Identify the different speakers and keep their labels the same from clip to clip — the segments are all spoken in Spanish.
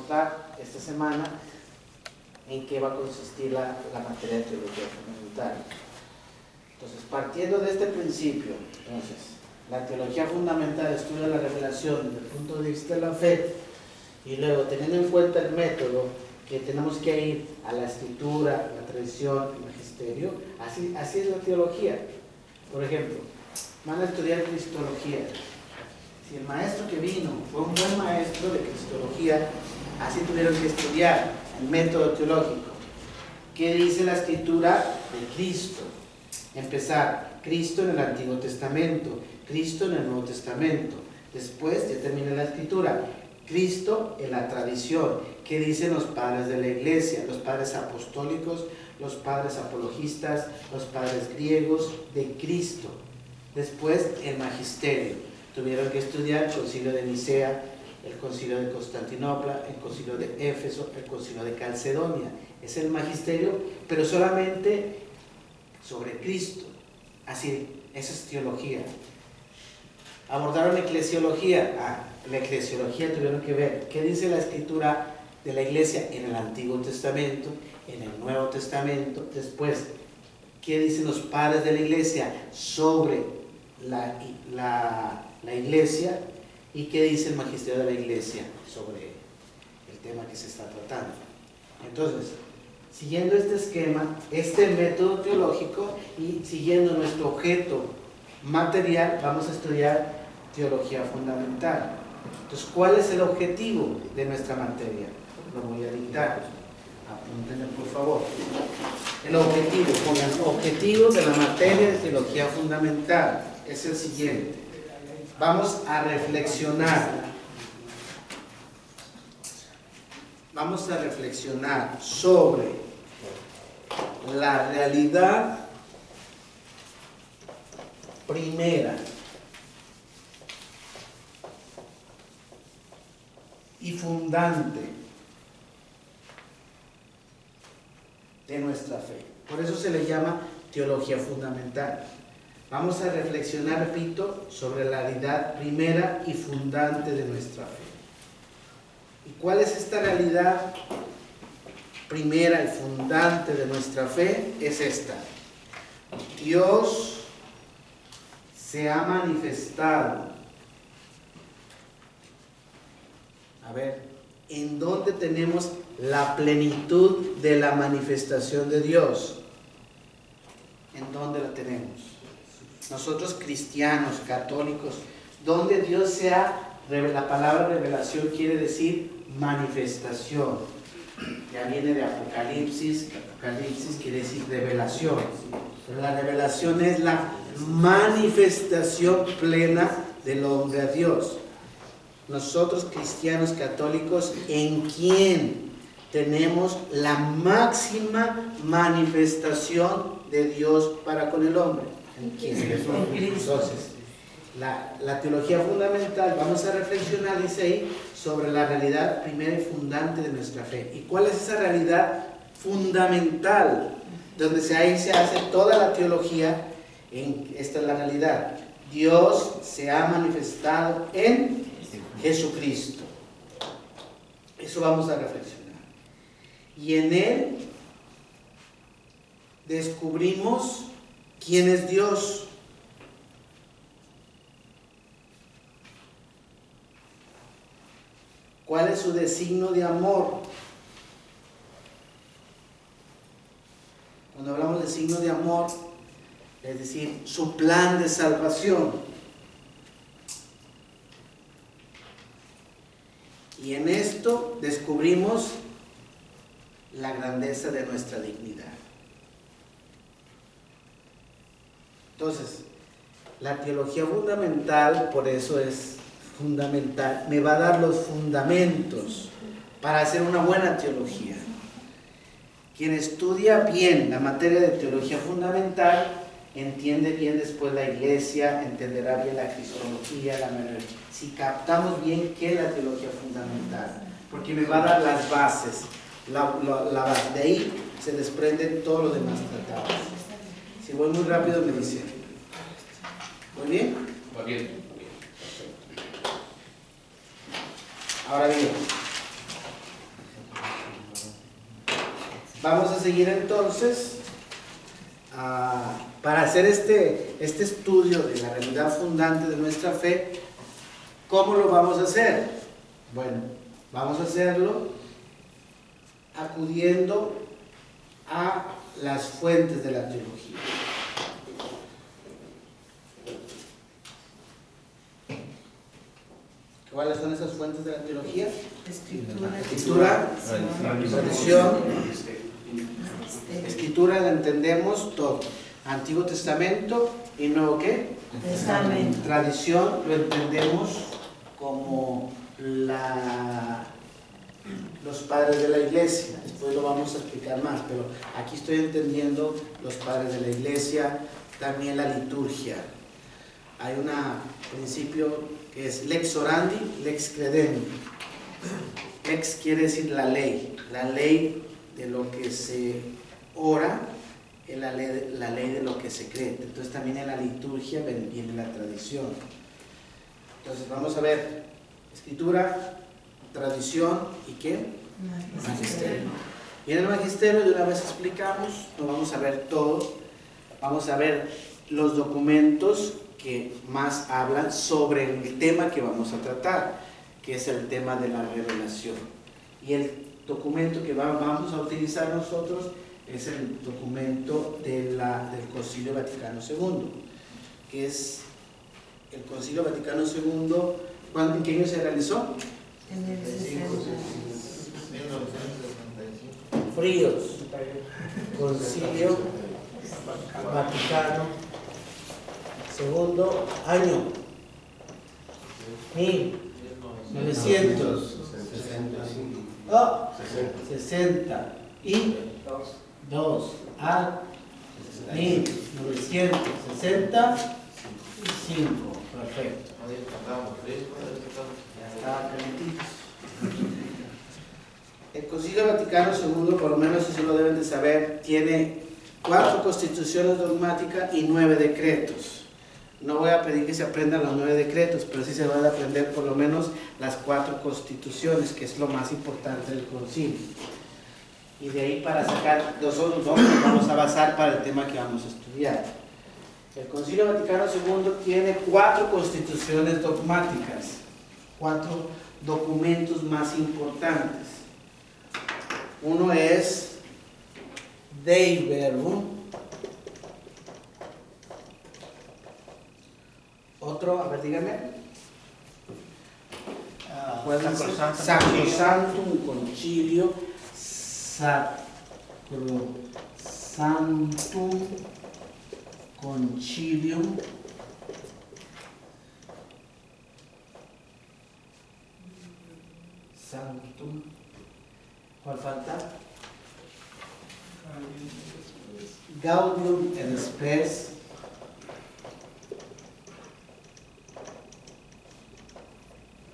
Speaker 1: mostrar esta semana en qué va a consistir la materia de teología fundamental. Entonces, partiendo de este principio, entonces, la teología fundamental estudia la revelación desde el punto de vista de la fe, y luego, teniendo en cuenta el método, que tenemos que ir a la escritura, la tradición, el magisterio, así es la teología. Por ejemplo, van a estudiar cristología. Si el maestro que vino fue un buen maestro de cristología, así tuvieron que estudiar el método teológico. ¿Qué dice la escritura de Cristo? Empezar, Cristo en el Antiguo Testamento, Cristo en el Nuevo Testamento. Después, ya termina la escritura, Cristo en la tradición. ¿Qué dicen los padres de la iglesia? Los padres apostólicos, los padres apologistas, los padres griegos de Cristo. Después, el magisterio. Tuvieron que estudiar el concilio de Nicea, el concilio de Constantinopla, el concilio de Éfeso, el concilio de Calcedonia. Es el magisterio, pero solamente sobre Cristo. Así, esa es teología. Abordaron eclesiología. La eclesiología tuvieron que ver qué dice la escritura de la iglesia en el Antiguo Testamento, en el Nuevo Testamento. Después, qué dicen los padres de la iglesia sobre la iglesia, y qué dice el magisterio de la iglesia sobre el tema que se está tratando. Entonces, siguiendo este esquema, este método teológico y siguiendo nuestro objeto material, vamos a estudiar teología fundamental. Entonces, ¿cuál es el objetivo de nuestra materia? Lo voy a dictar. Apúntenle, por favor. El objetivo de la materia de teología fundamental es el siguiente. Vamos a reflexionar. Vamos a reflexionar sobre la realidad primera y fundante de nuestra fe. Por eso se le llama teología fundamental. Vamos a reflexionar, repito, sobre la realidad primera y fundante de nuestra fe. ¿Y cuál es esta realidad primera y fundante de nuestra fe? Es esta. Dios se ha manifestado. A ver, ¿en dónde tenemos la plenitud de la manifestación de Dios? ¿En dónde la tenemos? Nosotros cristianos, católicos, ¿dónde Dios se ha revelado? La palabra revelación quiere decir manifestación. Ya viene de Apocalipsis. Apocalipsis quiere decir revelación. Pero la revelación es la manifestación plena del hombre a Dios. Nosotros cristianos católicos, ¿en quién tenemos la máxima manifestación de Dios para con el hombre? ¿En quién? Entonces, la teología fundamental, vamos a reflexionar, dice ahí, sobre la realidad primera y fundante de nuestra fe. ¿Y cuál es esa realidad fundamental? Donde ahí se hace toda la teología. Esta es la realidad. Dios se ha manifestado en Jesucristo. Eso vamos a reflexionar. Y en Él descubrimos quién es Dios. ¿Cuál es su designio de amor? Cuando hablamos de signo de amor, es decir, su plan de salvación. Y en esto descubrimos la grandeza de nuestra dignidad. Entonces, la teología fundamental, por eso es fundamental, me va a dar los fundamentos para hacer una buena teología. Quien estudia bien la materia de teología fundamental, entiende bien después la iglesia, entenderá bien la cristología, si captamos bien qué es la teología fundamental, porque me va a dar las bases, la base. De ahí se desprenden todos los demás tratados. Si voy muy rápido me dicen. ¿Muy bien?
Speaker 2: Va bien.
Speaker 1: Ahora bien, Vamos a seguir entonces para hacer este estudio de la realidad fundante de nuestra fe. ¿Cómo lo vamos a hacer? Bueno, vamos a hacerlo acudiendo a las fuentes de la teología. ¿Cuáles son esas fuentes de la teología? Escritura, tradición. Escritura la entendemos todo. Antiguo Testamento y Nuevo ¿qué?
Speaker 2: Testamento.
Speaker 1: Tradición lo entendemos como los padres de la iglesia. Después lo vamos a explicar más, pero aquí estoy entendiendo los padres de la iglesia, también la liturgia. Hay un principio que es lex orandi, lex credendi. Lex quiere decir la ley de lo que se ora, es la ley de lo que se cree. Entonces también en la liturgia viene la tradición. Entonces vamos a ver escritura, tradición y ¿qué? Magisterio. Y en el magisterio de una vez explicamos, no vamos a ver todo, vamos a ver los documentos que más hablan sobre el tema que vamos a tratar, que es el tema de la revelación. Y el documento que vamos a utilizar nosotros es el documento del Concilio Vaticano II, que es el Concilio Vaticano II. ¿En qué año se realizó?
Speaker 2: En el
Speaker 3: 1965.
Speaker 1: Fríos. Concilio Vaticano II, año 1962 a 1965. Perfecto. Ya está calentito. El Concilio Vaticano II, por lo menos eso lo deben de saber, tiene 4 constituciones dogmáticas y 9 decretos. No voy a pedir que se aprendan los 9 decretos, pero sí se van a aprender por lo menos las 4 constituciones, que es lo más importante del concilio. Y de ahí para sacar nosotros nos vamos a basar para el tema que vamos a estudiar. El Concilio Vaticano II tiene 4 constituciones dogmáticas, 4 documentos más importantes. Uno es Dei Verbum. Otro, a ver, díganme. Sacrosanctum Concilio. Sacrosanctum Concilium. Sanctum. ¿Cuál falta? Gaudium et Spes.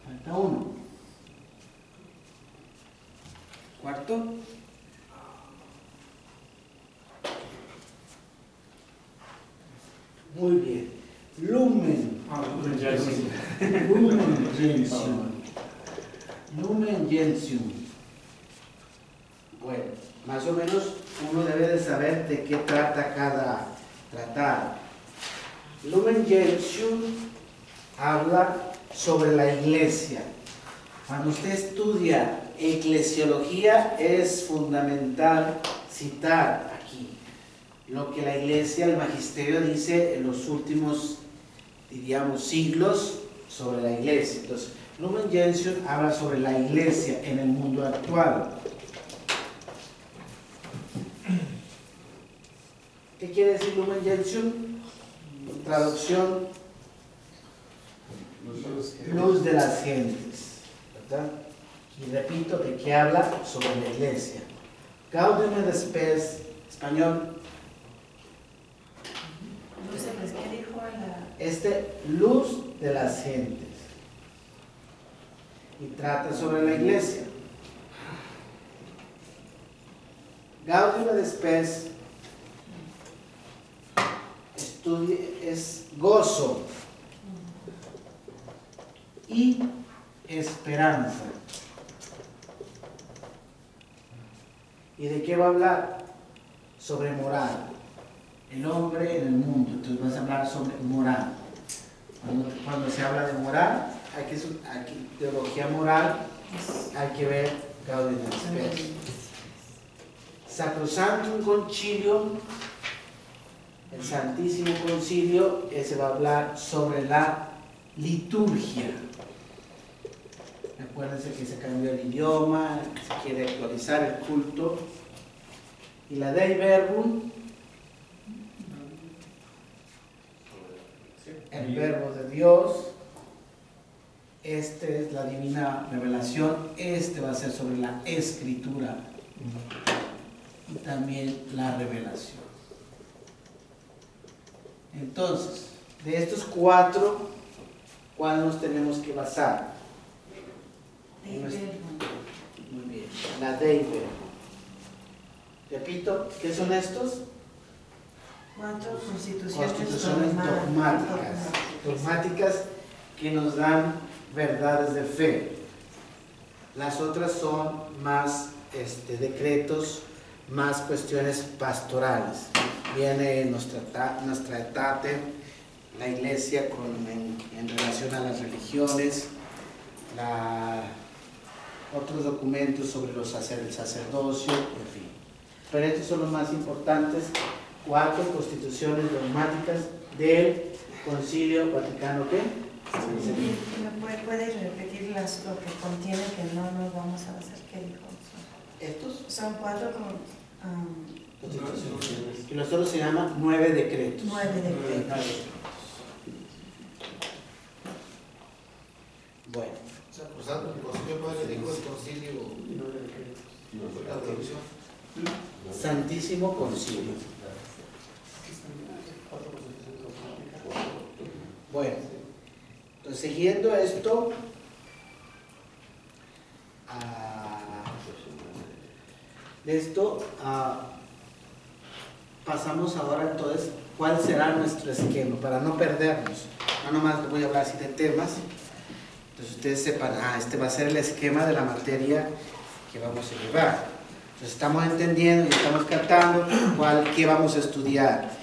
Speaker 1: Falta uno. Cuarto. Muy bien. Lumen. Lumen Gentium. Lumen Gentium. Bueno, más o menos uno debe de saber de qué trata cada tratado. Lumen Gentium habla sobre la iglesia. Cuando usted estudia eclesiología es fundamental citar aquí lo que la iglesia, el magisterio dice en los últimos, diríamos, siglos sobre la iglesia. Entonces, Lumen Gentium habla sobre la iglesia en el mundo actual. ¿Qué quiere decir Lumen Gentium? Traducción: luz de las gentes, ¿verdad? Y repito, ¿de qué habla? Sobre la iglesia. Gaudium et Spes, español.
Speaker 2: ¿Qué dijo
Speaker 1: Luz de las gentes. Y trata sobre la iglesia. Gaudium et Spes es gozo y esperanza. ¿Y de qué va a hablar? Sobre moral. El hombre en el mundo. Entonces vas a hablar sobre moral. Cuando se habla de moral, aquí teología moral, hay que ver Gaudium et Spes. Sacrosantum Concilio, el Santísimo Concilio, ese va a hablar sobre la liturgia. Acuérdense que se cambió el idioma, se quiere actualizar el culto. Y la Dei Verbum, el verbo de Dios, este es la divina revelación, este va a ser sobre la escritura y también la revelación. Entonces, de estos 4, ¿cuál nos tenemos que basar?
Speaker 2: Dei Verbum.
Speaker 1: Muy bien, la Dei Verbum. Repito, ¿qué son estos?
Speaker 2: 4 constituciones
Speaker 1: Constituciones dogmáticas que nos dan verdades de fe. Las otras son más decretos, más cuestiones pastorales. Viene nuestra etate, la iglesia en relación a las religiones, otros documentos sobre el sacerdocio, en fin. Pero estos son los más importantes, 4 constituciones dogmáticas del Concilio Vaticano, ¿qué?
Speaker 2: ¿Me puedes repetir lo que contiene, que no nos vamos a hacer? ¿Qué dijo?
Speaker 1: Estos
Speaker 2: Son 4
Speaker 1: constituciones. Y los otros se llaman 9 decretos.
Speaker 2: 9 decretos.
Speaker 1: Bueno.
Speaker 3: Sacrosanto, el concilio padre dijo el concilio. La traducción.
Speaker 1: Santísimo Concilio. Bueno, entonces siguiendo esto, pasamos ahora entonces cuál será nuestro esquema para no perdernos. No nomás les voy a hablar así de temas, entonces ustedes sepan, este va a ser el esquema de la materia que vamos a llevar. Entonces estamos entendiendo y estamos captando qué vamos a estudiar.